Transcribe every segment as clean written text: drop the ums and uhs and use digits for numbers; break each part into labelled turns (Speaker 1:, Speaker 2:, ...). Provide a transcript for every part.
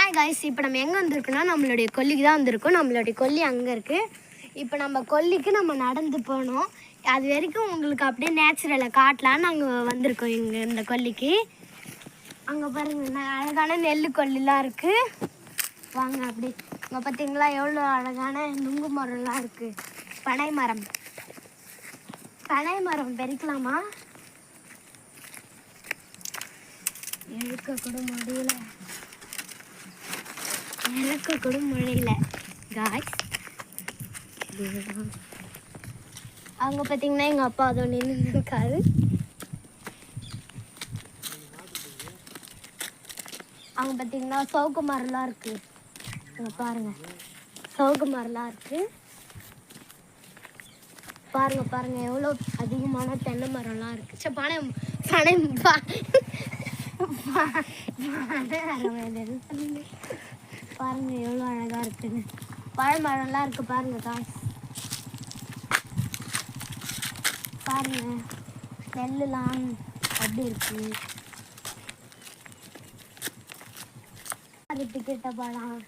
Speaker 1: Hi guys, இப்போ நம்ம எங்கே வந்திருக்கோன்னா நம்மளுடைய கொல்லிக்கு தான் வந்திருக்கோம். நம்மளுடைய கொல்லி அங்கே இருக்குது. இப்போ நம்ம கொல்லிக்கு நம்ம நடந்து போனோம். அது வரைக்கும் உங்களுக்கு அப்படியே நேச்சுரலை காட்டலான்னு நாங்கள் வந்திருக்கோம். இங்கே இந்த கொல்லிக்கு அங்கே பாருங்கள், அழகான நெல் கொல்லிலாம் இருக்குது. வாங்க அப்படி இங்கே பார்த்தீங்களா எவ்வளோ அழகான நுங்கு மரம்லாம் இருக்குது. பனை மரம் பறிக்கலாமா? எடுக்க கூட முடியல காய்ஸ். அவங்க பார்த்தீங்கன்னா எங்கள் அப்பா அதோ நின்று இருக்காரு. அவங்க பார்த்தீங்கன்னா சவுக்கு மரம்லாம் இருக்குது. அங்கே பாருங்கள், சவுக்கு மரம்லாம் இருக்குது. பாருங்க எவ்வளோ அதிகமான தென்னை மரம்லாம் இருக்குது. சரி பாருங்க எவ்வளோ அழகாக இருக்குன்னு. பழ மரம்லாம் இருக்குது பாருங்க காய்ஸ். பாருங்க நெல்லுலாம் அப்படி இருக்கு. அது டிக்கெட்டை பழம்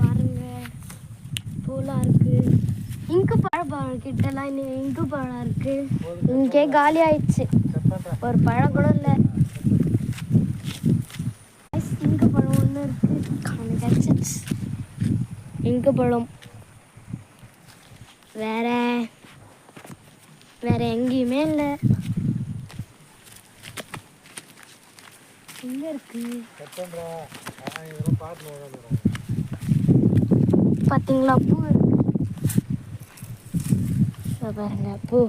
Speaker 1: பாருங்க பூலாம் இருக்கு. இங்கு பழம் கிட்டலாம் இன்னும் இங்கு பழம் இருக்கு. இங்கே காலி ஆயிடுச்சு, ஒரு பழம் கூட இல்லை. இங்கு பழம் ஒன்று இருக்கு, இங்கு பழம் வேற எங்கேயுமே இல்லை. எங்க இருக்கு பாத்தீங்களா? பூ பாருங்க, பூ.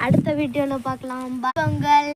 Speaker 1: அடுத்த வீடியோல பார்க்கலாம். பொங்கல்.